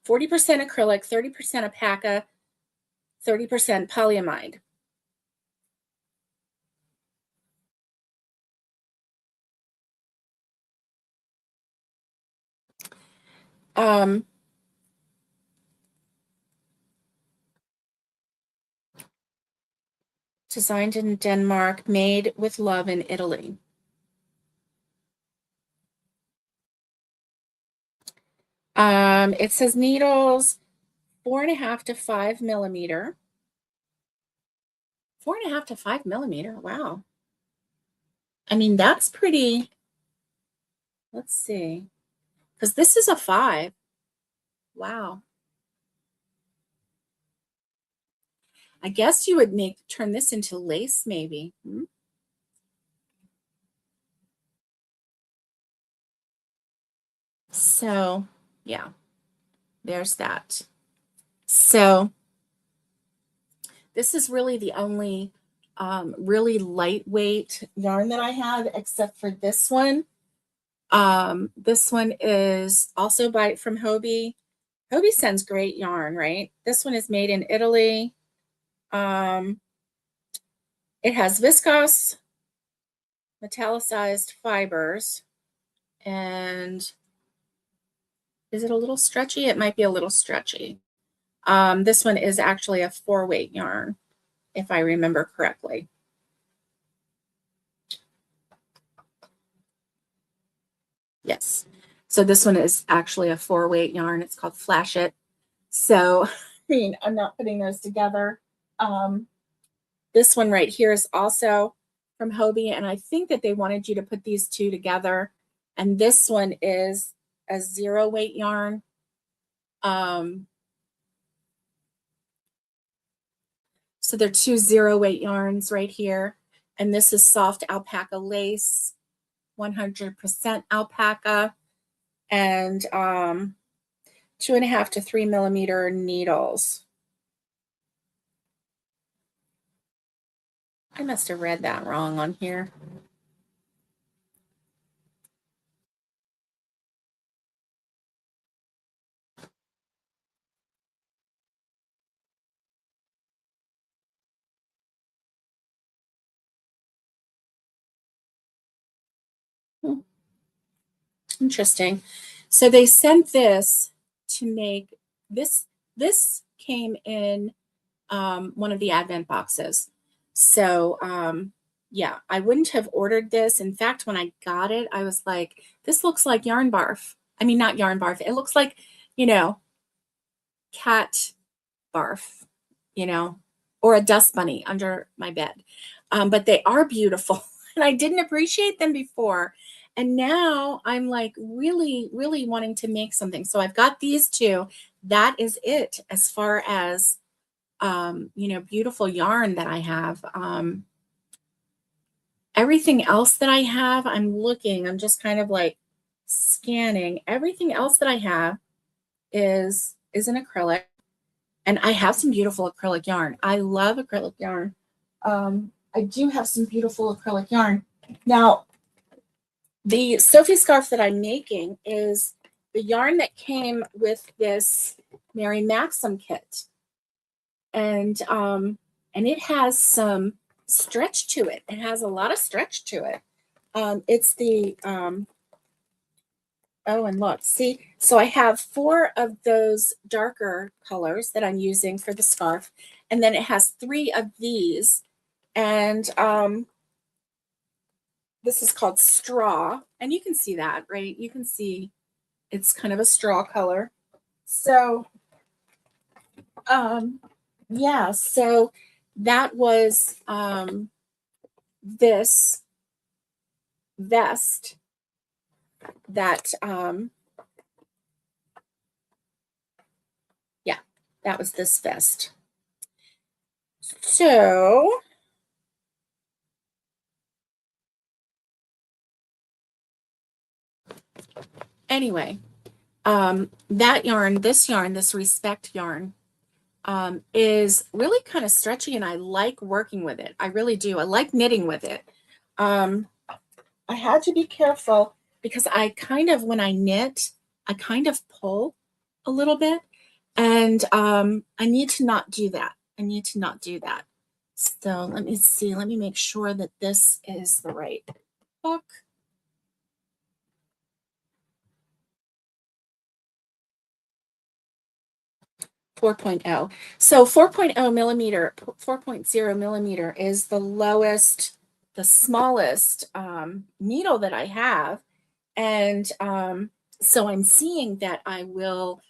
Speaker 1: 40% acrylic, 30% alpaca, 30% polyamide. Designed in Denmark, made with love in Italy. It says needles 4.5 to 5 millimeter. 4.5 to 5 millimeter. Wow. I mean, that's pretty. Let's see. Because this is a 5. Wow. I guess you would turn this into lace, maybe. So, yeah, there's that. So, this is really the only really lightweight yarn that I have, except for this one. This one is also from Hobbii. Hobbii sends great yarn, right? This one is made in Italy. It has viscose, metallicized fibers, and is it a little stretchy? It might be a little stretchy. This one is actually a 4-weight yarn, if I remember correctly. Yes. So this one is actually a 4-weight yarn. It's called Flash It. So, I mean, I'm not putting those together. Um, this one right here is also from Hobie, and I think that they wanted you to put these two together. And this one is a 0-weight yarn. So they're two 0-weight yarns right here. And this is soft alpaca lace, 100% alpaca, and 2.5 to 3 millimeter needles. I must have read that wrong on here. Interesting. So they sent this to make this. This came in one of the advent boxes. So yeah, I wouldn't have ordered this. In fact, when I got it, I was like, this looks like yarn barf. I mean, not yarn barf. It looks like, you know, cat barf, you know, or a dust bunny under my bed. But they are beautiful. And I didn't appreciate them before. And now I'm like really, really wanting to make something. So I've got these two. That is it as far as, you know, beautiful yarn that I have. Everything else that I have, I'm just kind of like scanning. Everything else that I have is an acrylic. And I have some beautiful acrylic yarn. I love acrylic yarn. I do have some beautiful acrylic yarn. Now, the Sophie scarf that I'm making is the yarn that came with this Mary Maxim kit. And it has some stretch to it. It has a lot of stretch to it. It's the oh, and look, see, so I have 4 of those darker colors that I'm using for the scarf, and then it has 3 of these, and this is called straw, and you can see that, right? You can see it's kind of a straw color. So yeah, so that was this vest that yeah, that was this vest. So anyway, that yarn, this Respect yarn, is really kind of stretchy, and I like working with it. I really do. I like knitting with it. I had to be careful because I kind of, when I knit, I kind of pull a little bit, and I need to not do that. I need to not do that. So let me see. Let me make sure that this is the right hook. 4.0. So 4.0 millimeter, 4.0 millimeter is the lowest, the smallest needle that I have. And so I'm seeing that I will,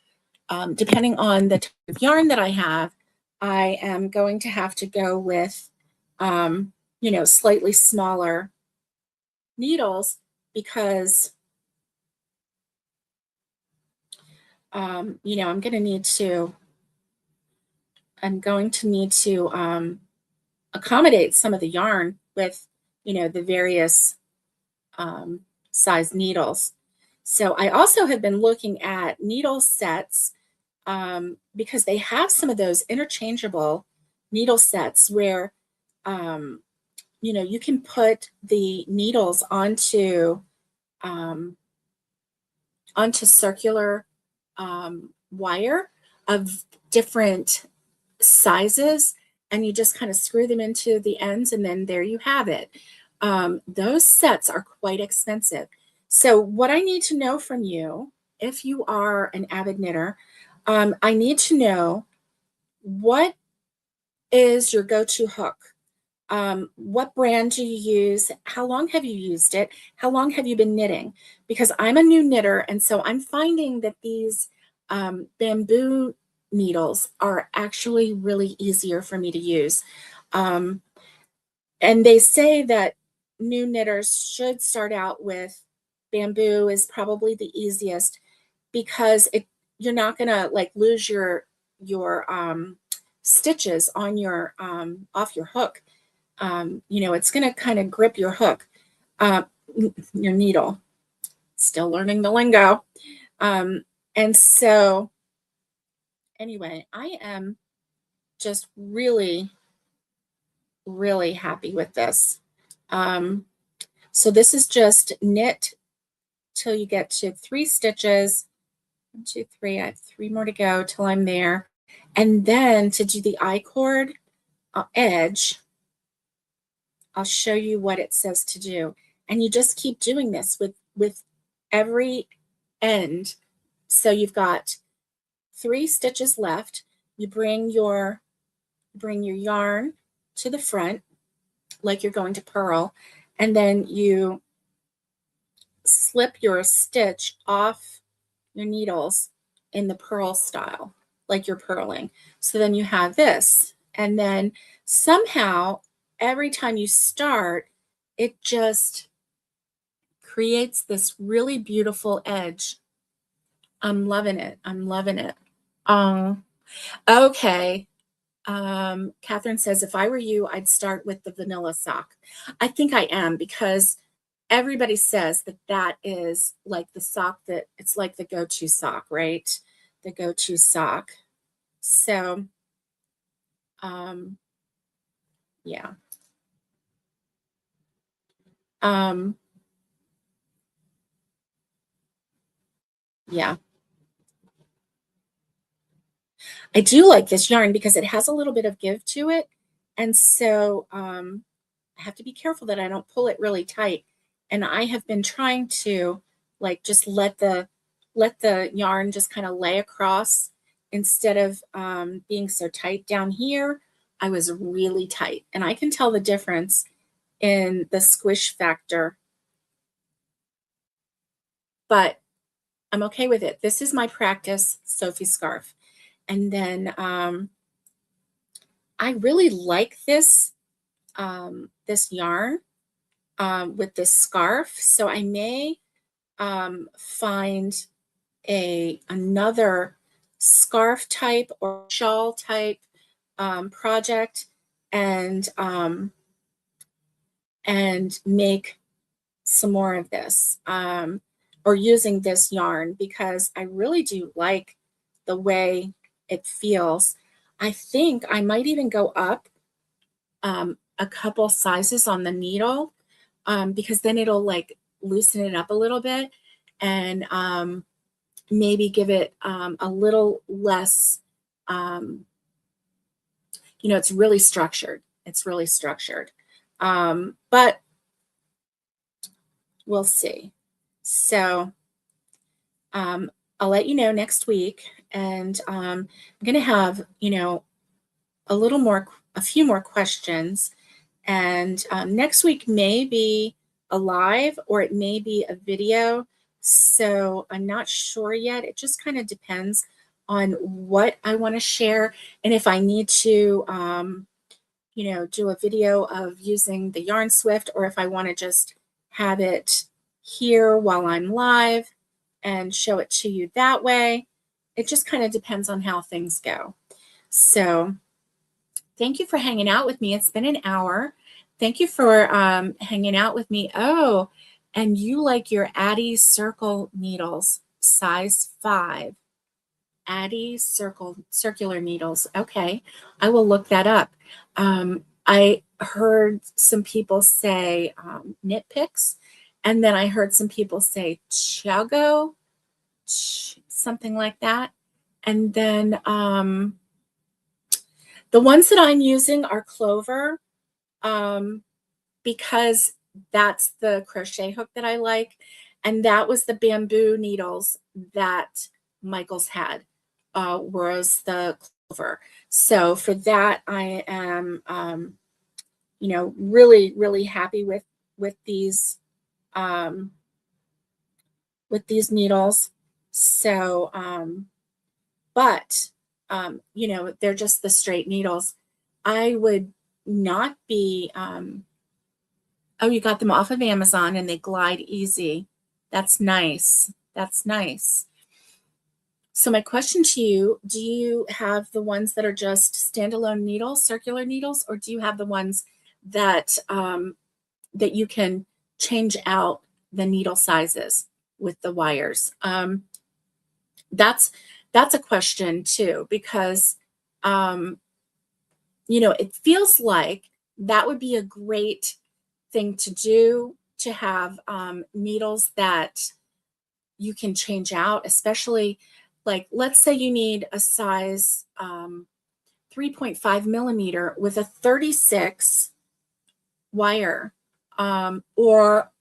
Speaker 1: depending on the type of yarn that I have, I am going to have to go with, you know, slightly smaller needles because, you know, I'm going to need to accommodate some of the yarn with, you know, the various size needles. So I also have been looking at needle sets because they have some of those interchangeable needle sets where, you know, you can put the needles um, onto circular wire of different sizes, and you just kind of screw them into the ends, and then there you have it. Those sets are quite expensive. So what I need to know from you, if you are an avid knitter, I need to know, what is your go-to hook? What brand do you use? How long have you used it? How long have you been knitting? Because I'm a new knitter, and so I'm finding that these bamboo needles are actually really easier for me to use. Um, and they say that new knitters should start out with bamboo is probably the easiest because you're not gonna like lose your stitches on your off your hook. It's going to kind of grip your hook, uh, your needle. Still learning the lingo. And so, anyway, I am just really, really happy with this. So, this is just knit till you get to 3 stitches. 1, 2, 3. I have 3 more to go till I'm there. And then to do the I-cord edge, I'll show you what it says to do. And you just keep doing this with every end. So you've got 3 stitches left. You bring your yarn to the front like you're going to purl, and then you slip your stitch off your needles in the purl style, like you're purling. So then you have this, and then somehow every time you start, it just creates this really beautiful edge. I'm loving it. I'm loving it. Okay. Catherine says, if I were you, I'd start with the vanilla sock. I think I am, because everybody says that that is like the sock that it's like the go-to sock, right? The go-to sock. So, yeah. Yeah. I do like this yarn because it has a little bit of give to it. And so I have to be careful that I don't pull it really tight. And I have been trying to like just let the yarn just kind of lay across instead of being so tight down here. I was really tight, and I can tell the difference in the squish factor, but I'm okay with it. This is my practice Sophie scarf. And then I really like this this yarn with this scarf. So I may find another scarf type or shawl type project and make some more of this or using this yarn, because I really do like the way it feels. I think I might even go up a couple sizes on the needle because then it'll like loosen it up a little bit and maybe give it a little less, it's really structured. It's really structured. But we'll see. So I'll let you know next week. And I'm going to have, a few more questions. And next week may be a live or it may be a video. So I'm not sure yet. It just kind of depends on what I want to share. And if I need to, do a video of using the Yarn Swift, or if I want to just have it here while I'm live and show it to you that way. It just kind of depends on how things go. So thank you for hanging out with me. It's been an hour. Thank you for hanging out with me. Oh, and you like your Addi circle needles, size 5. Addi circular needles. Okay, I will look that up. I heard some people say Knit Picks, and then I heard some people say Chago, something like that. And then the ones that I'm using are Clover because that's the crochet hook that I like. And that was the bamboo needles that Michaels had, whereas the Clover. So for that, I am, you know, really, really happy with these um, needles. So, but you know, they're just the straight needles. I would not be. Oh, you got them off of Amazon and they glide easy. That's nice. That's nice. So my question to you, do you have the ones that are just standalone needles, circular needles, or do you have the ones that that you can change out the needle sizes with the wires? That's a question too, because um, you know, it feels like that would be a great thing to do, to have needles that you can change out, especially like, let's say you need a size 3.5 millimeter with a 36 wire, or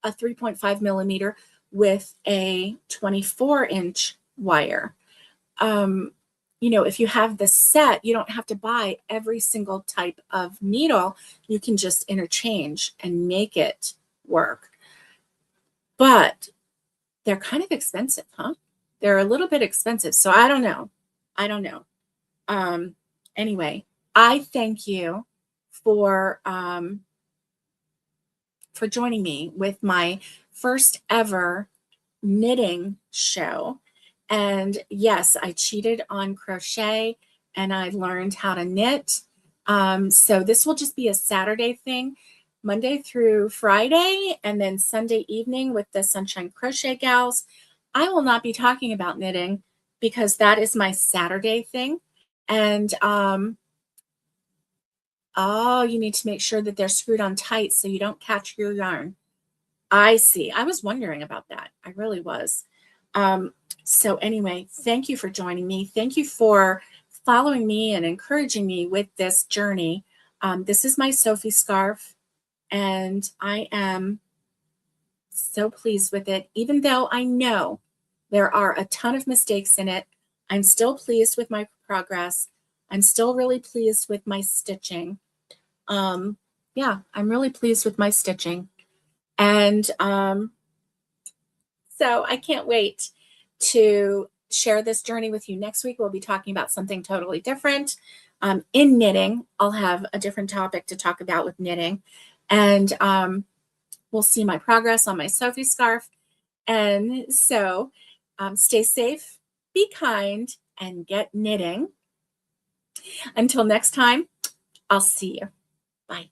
Speaker 1: a 3.5 millimeter with a 24-inch wire. Um, you know, if you have the set, you don't have to buy every single type of needle. You can just interchange and make it work. But they're kind of expensive, huh? They're a little bit expensive. So I don't know. I don't know. Um, anyway, I thank you for joining me with my first ever knitting show. And yes, I cheated on crochet and I learned how to knit. So this will just be a Saturday thing, Monday through Friday, and then Sunday evening with the Sunshine Crochet Gals. I will not be talking about knitting because that is my Saturday thing. And oh, you need to make sure that they're screwed on tight so you don't catch your yarn. I see. I was wondering about that. I really was. So anyway, thank you for joining me. Thank you for following me and encouraging me with this journey. This is my Sophie scarf, and I am so pleased with it. Even though I know there are a ton of mistakes in it, I'm still pleased with my progress. I'm still really pleased with my stitching. Yeah, I'm really pleased with my stitching. And so I can't wait to share this journey with you. Next week, we'll be talking about something totally different. In knitting, I'll have a different topic to talk about with knitting. And we'll see my progress on my Sophie scarf. And so stay safe, be kind, and get knitting. Until next time, I'll see you. Bye.